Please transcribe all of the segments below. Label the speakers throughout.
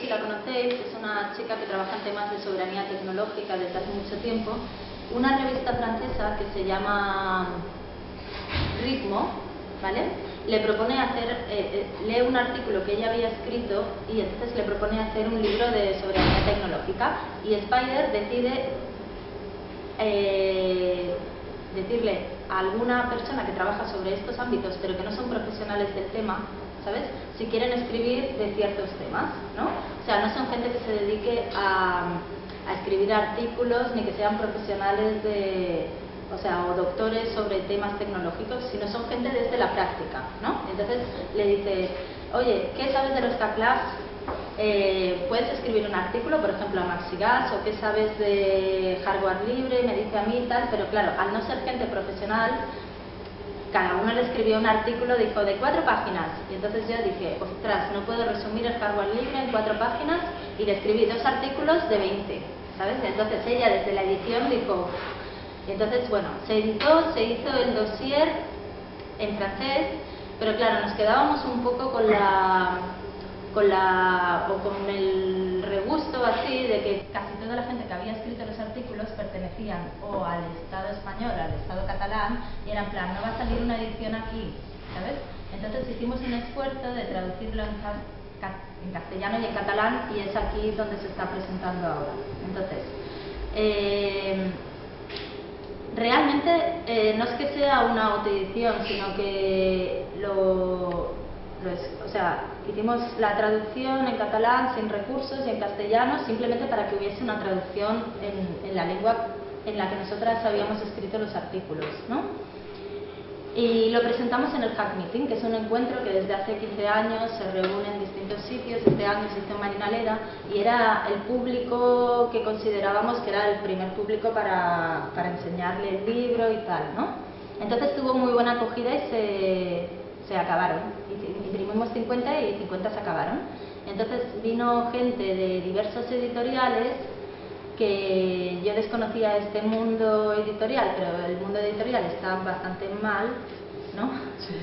Speaker 1: si la conocéis, es una chica que trabaja en temas de soberanía tecnológica desde hace mucho tiempo. Una revista francesa que se llama Ritmo, ¿vale? Le propone hacer, lee un artículo que ella había escrito y entonces le propone hacer un libro de soberanía tecnológica, y Spider decide decirle a alguna persona que trabaja sobre estos ámbitos pero que no son profesionales del tema, ¿sabes?, si quieren escribir de ciertos temas, ¿no? O sea, no son gente que se dedique a escribir artículos ni que sean profesionales o doctores sobre temas tecnológicos, sino son gente desde la práctica, ¿no? Entonces le dice, oye, ¿qué sabes de los K-Class? ¿Puedes escribir un artículo, por ejemplo, a Maxigas? ¿O qué sabes de hardware libre? Me dice a mí y tal, pero claro, al no ser gente profesional, cada uno le escribió un artículo, dijo, de 4 páginas. Y entonces yo dije, ostras, no puedo resumir el hardware libre en 4 páginas, y le escribí 2 artículos de 20, ¿sabes? Entonces ella desde la edición dijo, y entonces, bueno, se editó, se hizo el dossier en francés, pero claro, nos quedábamos un poco con el regusto así de que casi toda la gente que había escrito los artículos pertenecían o al Estado español, al Estado catalán, y era en plan, no va a salir una edición aquí, ¿sabes? Entonces hicimos un esfuerzo de traducirlo en castellano y en catalán, y es aquí donde se está presentando ahora. Entonces, realmente no es que sea una autoedición, sino que hicimos la traducción en catalán sin recursos y en castellano simplemente para que hubiese una traducción en la lengua en la que nosotras habíamos escrito los artículos, ¿no? Y lo presentamos en el Hack Meeting, que es un encuentro que desde hace 15 años se reúne en distintos sitios. Este año se hizo en Marinaleda y era el público que considerábamos que era el primer público para enseñarle el libro y tal, ¿no? Entonces tuvo muy buena acogida y se acabaron. Imprimimos 50 y 50 se acabaron. Entonces vino gente de diversos editoriales que yo desconocía este mundo editorial, pero el mundo editorial está bastante mal, ¿no?
Speaker 2: Sí,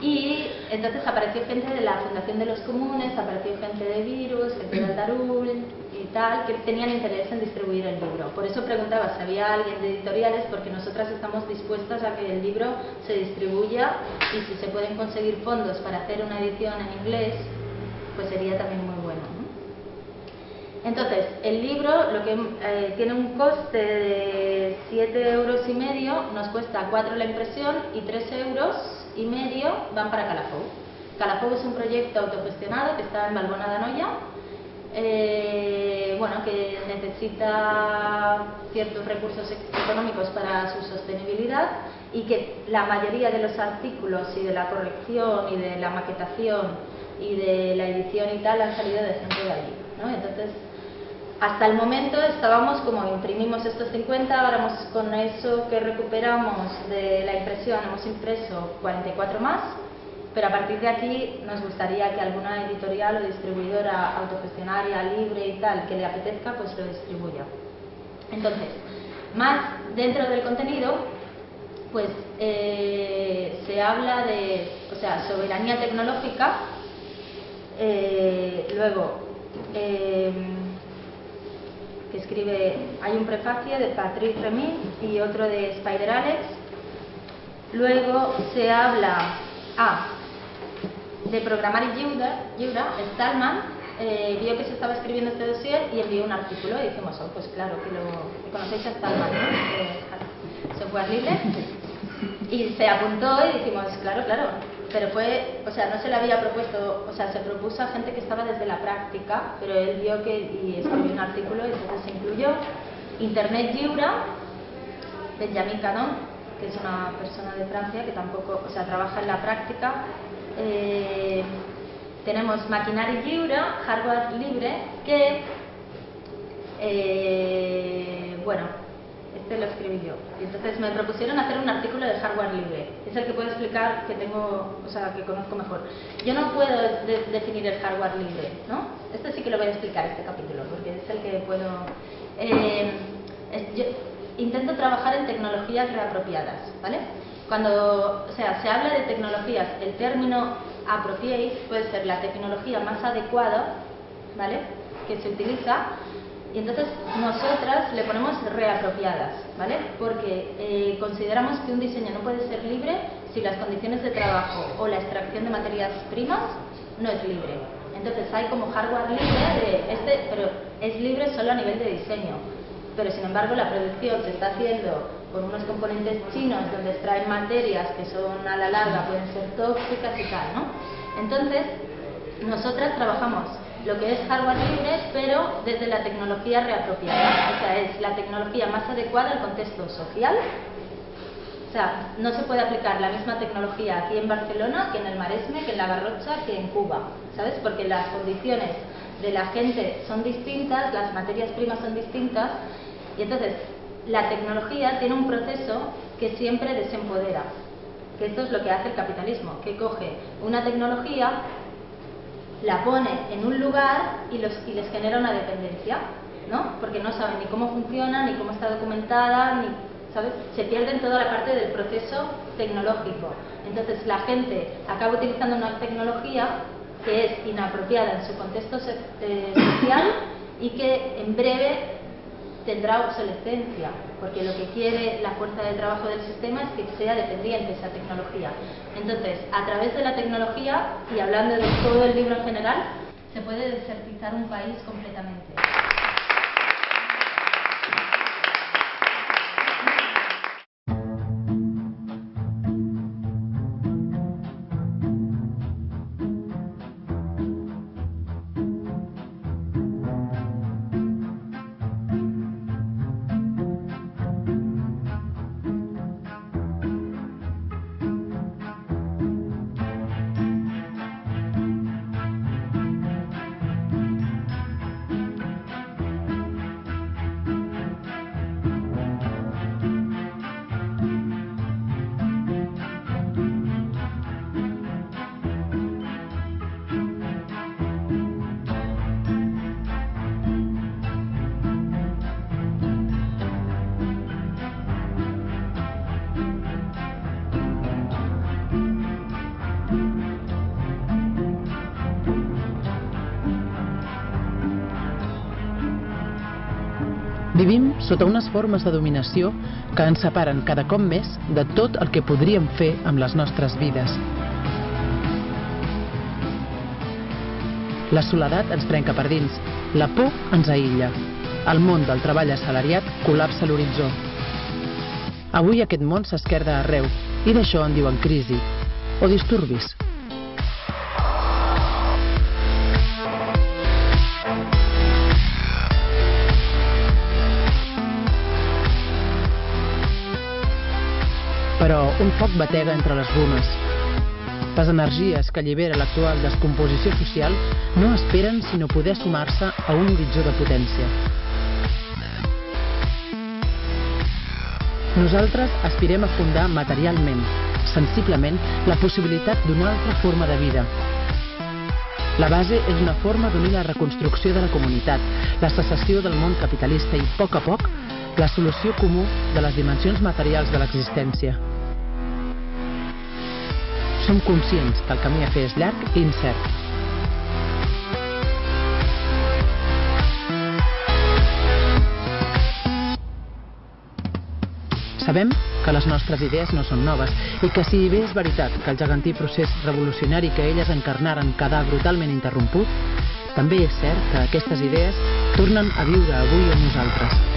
Speaker 1: y entonces apareció gente de la Fundación de los Comunes, apareció gente de Virus, gente de Aldarul y tal, que tenían interés en distribuir el libro. Por eso preguntaba si había alguien de editoriales, porque nosotras estamos dispuestas a que el libro se distribuya, y si se pueden conseguir fondos para hacer una edición en inglés, pues sería también muy bueno, ¿no? Entonces, el libro tiene un coste de 7,5 €, nos cuesta 4 la impresión, y 3,5 € van para Calafou. Calafou es un proyecto autogestionado que está en Valbona d'Anoia, que necesita ciertos recursos económicos para su sostenibilidad, y que la mayoría de los artículos y de la corrección y de la maquetación y de la edición y tal han salido de gente de allí, ¿no? Entonces, hasta el momento estábamos como imprimimos estos 50, ahora con eso que recuperamos de la impresión hemos impreso 44 más, pero a partir de aquí nos gustaría que alguna editorial o distribuidora autogestionaria, libre y tal, que le apetezca, pues lo distribuya. Entonces, más dentro del contenido, pues se habla de, soberanía tecnológica, luego que escribe, hay un prefacio de Patrick Remy y otro de Spider Alex. Luego se habla de programar y Lliure. Stallman vio que se estaba escribiendo este dossier y envió un artículo, y dijimos, pues claro, que conocéis a Stallman, ¿no? Software libre. Y se apuntó y dijimos, claro, pero no se le había propuesto, se propuso a gente que estaba desde la práctica, pero él vio y escribió un artículo, y entonces se incluyó. Internet Lliure, Benjamin Cadon, que es una persona de Francia que tampoco, trabaja en la práctica. Tenemos Maquinari Lliure, hardware libre, que, este lo escribí yo. Y entonces me propusieron hacer un artículo de hardware libre. Es el que puedo explicar, que conozco mejor. Yo no puedo definir el hardware libre, ¿no? Esto sí que lo voy a explicar este capítulo, porque es el que puedo... yo intento trabajar en tecnologías reapropiadas, ¿vale? Cuando se habla de tecnologías, el término appropriate puede ser la tecnología más adecuada ¿vale? Que se utiliza, y entonces nosotras le ponemos reapropiadas, ¿vale? Porque consideramos que un diseño no puede ser libre si las condiciones de trabajo o la extracción de materias primas no es libre. Entonces hay como hardware libre pero es libre solo a nivel de diseño. Pero sin embargo la producción se está haciendo con unos componentes chinos donde extraen materias que son a la larga pueden ser tóxicas y tal, ¿no? Entonces nosotras trabajamos lo que es hardware libre, pero desde la tecnología reapropiada. O sea, es la tecnología más adecuada al contexto social. O sea, no se puede aplicar la misma tecnología aquí en Barcelona que en el Maresme, que en la Garrotxa, que en Cuba, ¿sabes? Porque las condiciones de la gente son distintas, las materias primas son distintas, y entonces la tecnología tiene un proceso que siempre desempodera. Que esto es lo que hace el capitalismo, que coge una tecnología, la pone en un lugar y les genera una dependencia, ¿no? Porque no saben ni cómo funciona, ni cómo está documentada, ni, ¿sabes? Se pierden toda la parte del proceso tecnológico. Entonces la gente acaba utilizando una tecnología que es inapropiada en su contexto social y que en breve tendrá obsolescencia, porque lo que quiere la fuerza de trabajo del sistema es que sea dependiente esa tecnología. Entonces, a través de la tecnología, y hablando de todo el libro en general, se puede desertizar un país completamente.
Speaker 2: Vivim sota unes formes de dominació que ens separen cada cop més de tot el que podríem fer amb les nostres vides. La soledat ens trenca per dins, la por ens aïlla, el món del treball assalariat col·lapsa l'horitzó. Avui aquest món s'esquerda arreu i d'això en diuen crisi o disturbis. Però un foc batega entre les runes. Les energies que allibera l'actual descomposició social no esperen sinó poder sumar-se a un horitzó de potència. Nosaltres aspirem a fundar materialment, sensiblement, la possibilitat d'una altra forma de vida. La base és una forma d'unir la reconstrucció de la comunitat, la cessació del món capitalista i, a poc, la solució comú de les dimensions materials de l'existència. Som conscients que el camí a fer és llarg i incert. Sabem que les nostres idees no són noves i que si bé és veritat que el gegantí procés revolucionari que elles encarnaren quedà brutalment interromput, també és cert que aquestes idees tornen a viure avui amb nosaltres.